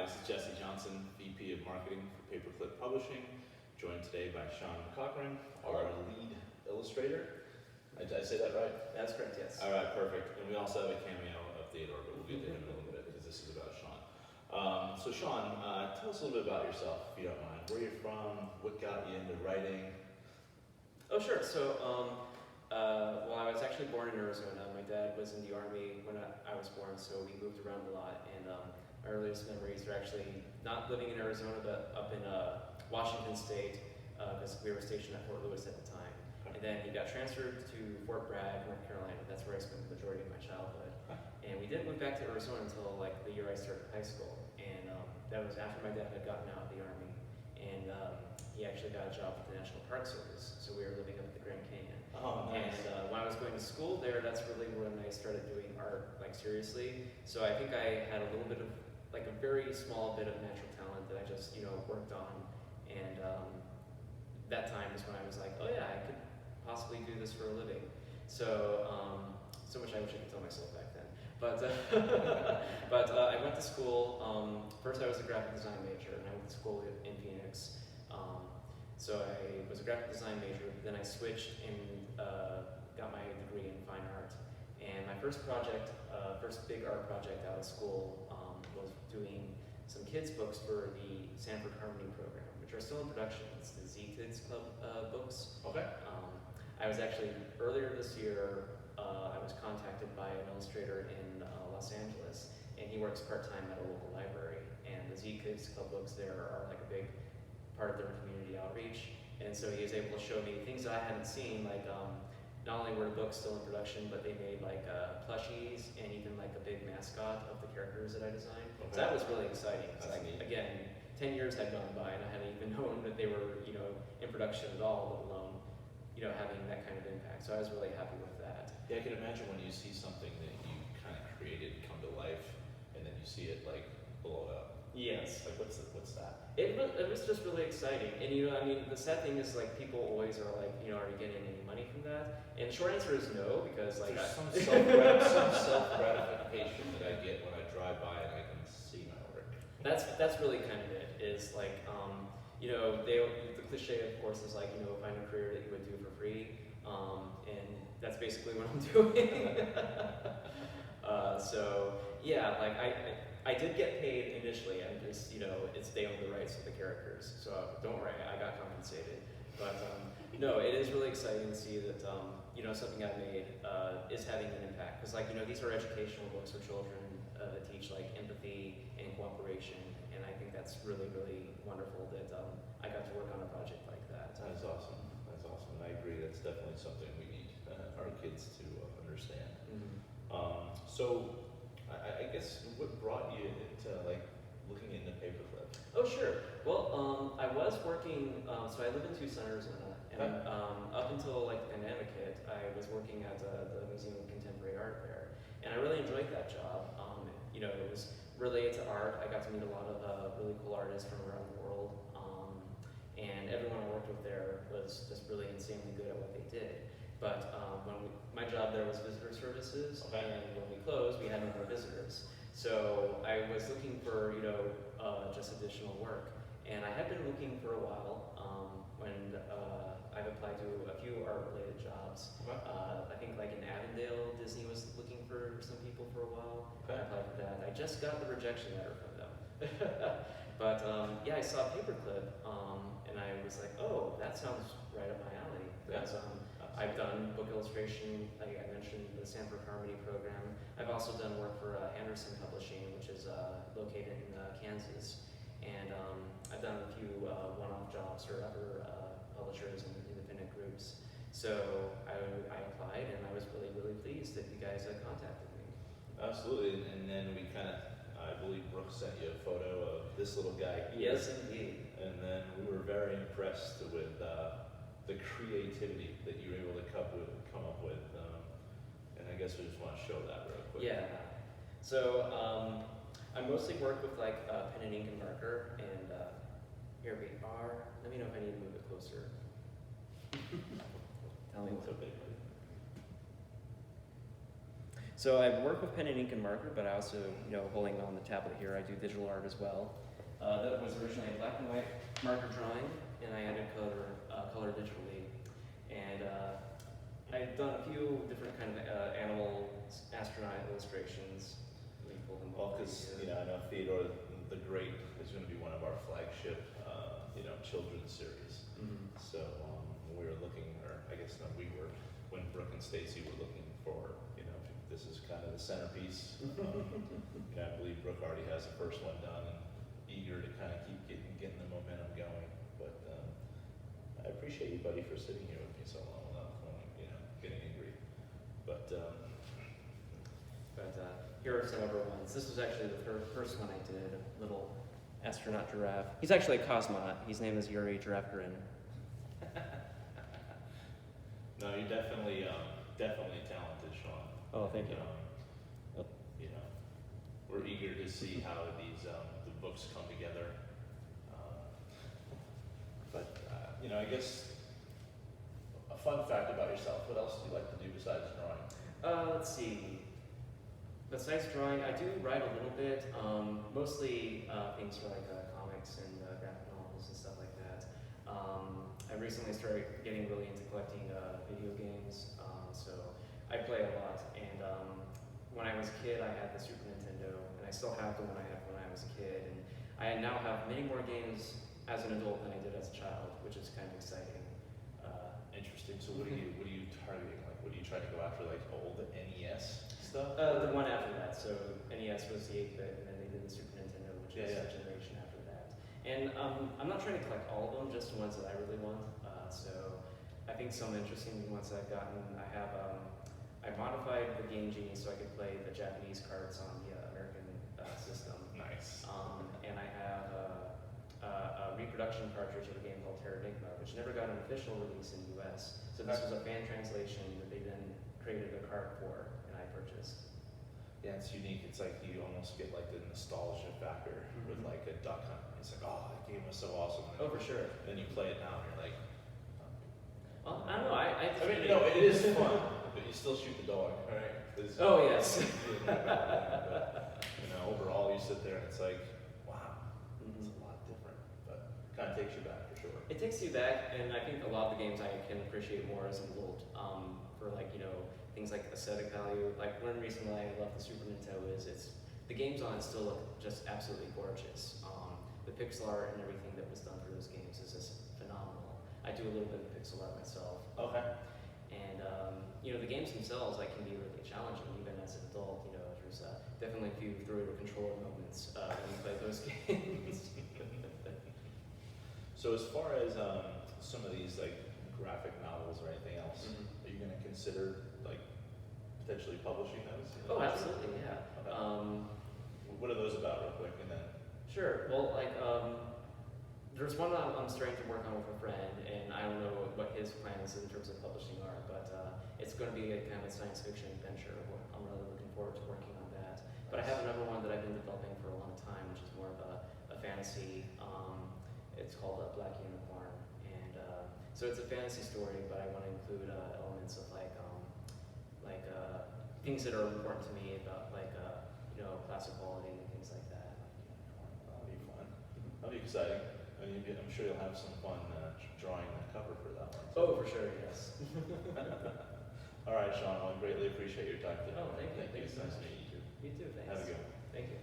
Hi, this is Jesse Johnson, VP of Marketing for Paperclip Publishing, joined today by Shaun Cochran, our lead illustrator. Did I say that right? That's correct, yes. All right, perfect. And we also have a cameo of Theodore, but we'll get to him in a little bit because this is about Shaun. So Shaun, tell us a little bit about yourself, if you don't mind. Where you're from, what got you into writing? Oh, sure. So, well, I was actually born in Arizona. My dad was in the Army when I was born, so we moved around a lot. And my earliest memories are actually not living in Arizona, but up in Washington State, because we were stationed at Fort Lewis at the time. And then he got transferred to Fort Bragg, North Carolina. That's where I spent the majority of my childhood. And we didn't move back to Arizona until like the year I started high school. And that was after my dad had gotten out of the Army. And he actually got a job with the National Park Service. So we were living up at the Grand Canyon. Oh, nice. And when I was going to school there, that's really when I started doing art, like seriously. So I think I had a little bit of, like a very small bit of natural talent that I just, worked on. And that time is when I was like, oh yeah, I could possibly do this for a living. So, so much I wish I could tell myself back then. But, but I went to school. First I was a graphic design major, and I went to school in Phoenix. So I was a graphic design major, then I switched and got my degree in fine art. And my first project, first big art project out of school was doing some kids books for the Sanford Harmony program, which are still in production. It's the Z Kids Club books. Okay. I was actually, earlier this year, I was contacted by an illustrator in Los Angeles, and he works part-time at a local library. And the Z Kids Club books there are like a big part of their community outreach. And so he was able to show me things that I hadn't seen, like not only were the books still in production, but they made like plushies and even like a big mascot of the characters that I designed. Okay. So that was really exciting. Like, again, 10 years had gone by and I hadn't even known that they were, in production at all, let alone, having that kind of impact. So I was really happy with that. Yeah, I can imagine when you see something that you kind of created come to life, and then you see it like blow up. Yes. Like what's that? It was just really exciting. And the sad thing is like people always are like, are you getting any money from that? And the short answer is no, because like there's some self-gratification that I get when I drive by and I can see my work. That's really kind of it, is like the cliche of course is like, find a career that you would do for free. And that's basically what I'm doing. So yeah, like I did get paid initially. I'm just, they own the rights to the characters, so don't worry, I got compensated. But no, it is really exciting to see that something I made is having an impact. Because these are educational books for children that teach like empathy and cooperation, and I think that's really, really wonderful that I got to work on a project like that. That's awesome. That's awesome, and I agree. That's definitely something we need our kids to understand. Mm-hmm. So I guess what brought you into looking into paperclip? Oh sure. Well, I was working. So I live in Tucson, Arizona, and up until the pandemic hit, I was working at the Museum of Contemporary Art there, and I really enjoyed that job. It was related to art. I got to meet a lot of really cool artists from around the world, and everyone I worked with there was just really insanely good at what they did. But my job there was visitor services, and when we closed, we had no more visitors. So I was looking for, just additional work. And I had been looking for a while when I've applied to a few art-related jobs. I think in Avondale, Disney was looking for some people for a while. I applied for that. I just got the rejection letter from them. But yeah, I saw Paperclip, and I was like, oh, that sounds right up my alley. Because I've done book illustration, like I mentioned, the Sanford Harmony program. I've also done work for Anderson Publishing, which is located in Kansas. And I've done a few one-off jobs for other publishers and independent groups. So I applied, and I was really, really pleased that you guys contacted me. Absolutely, and then we I believe Brooke sent you a photo of this little guy here. Yes, indeed. And then we were very impressed with the creativity that you were able to come up with, and I guess we just want to show that real quick. Yeah. So I mostly work with pen and ink and marker, and here we are. Let me know if I need to move it closer. Tell me It's okay. So I work with pen and ink and marker, but I also, holding on the tablet here, I do digital art as well. That was originally a black and white marker drawing, and I added color digitally. And I've done a few different kind of animal astronaut illustrations. Let me pull them Well, up because here. I know Theodore the Great is going to be one of our flagship, children's series. Mhm. So we were looking, or I guess not, we were, when Brooke and Stacy were looking for, this is kind of the centerpiece. I believe Brooke already has the first one done, and eager to kind of keep getting the momentum going. But I appreciate you, buddy, for sitting here with me so long without getting angry. But Here are some other ones. This was actually the first one I did, a little astronaut giraffe. He's actually a cosmonaut. His name is Yuri Giraffe Grin. no, you're definitely talented, Shaun. Oh, thank you. We're eager to see how these the books come together. I guess a fun fact about yourself. What else do you like to do besides drawing? Let's see. Besides drawing, I do write a little bit. Mostly things for like comics and graphic novels and stuff like that. I recently started getting really into collecting video games. So I play a lot. And when I was a kid, I had the Super Nintendo, and I still have the one I had when I was a kid. And I now have many more games as an adult than I did as a child, which is kind of exciting. Interesting. So what are you targeting? Like, what do you try to go after? Like old NES stuff? The one after that. So NES was the 8-bit, and then they did the Super Nintendo, which is the generation after that. And I'm not trying to collect all of them, just the ones that I really want. So I think some interesting ones I've gotten. I modified the Game Genie so I could play the Japanese cards on the American system. Nice. And I have a reproduction cartridge of a game called Terranigma, which never got an official release in the US. So this was a fan translation that they then created a card for, and I purchased. Yeah, it's unique. It's like you almost get like the nostalgia factor with like a duck hunt. It's like, oh, that game was so awesome. Oh, for sure. Then you play it now, and you're like, Well, I don't know. I mean, it is fun, but you still shoot the dog, right? Oh, yes. Overall, you sit there and it's like, wow, it's a lot different, but kind of takes you back for sure. It takes you back, and I think a lot of the games I can appreciate more as an adult. For like things like aesthetic value. Like one reason why I love the Super Nintendo is the games on it still look just absolutely gorgeous. The pixel art and everything that was done for those games is just phenomenal. I do a little bit of pixel art myself. Okay. And the games themselves can be really challenging even as an adult. There's definitely a few throw your controller moments when you play those games. So as far as some of these like graphic novels or anything else, are you going to consider like potentially publishing those? Oh, absolutely, yeah. Okay. What are those about, real quick, and then? Sure. Well, there's one I'm starting to work on with a friend, and I don't know what his plan is in terms of publishing art, but it's going to be a kind of science fiction adventure. I'm really looking forward to working on that. But I have another one that I've been developing for a long time, which is more of a fantasy. It's called Black Unicorn, and so it's a fantasy story, but I want to include elements of things that are important to me about class equality and things like that. That'll be fun. That'll be exciting. I'm sure you'll have some fun drawing the cover for that one. Oh, for sure, yes. All right, Shaun, I greatly appreciate your time today. Oh, thank you. It's nice to meet you too. You too, thanks. Have a good one. Thank you.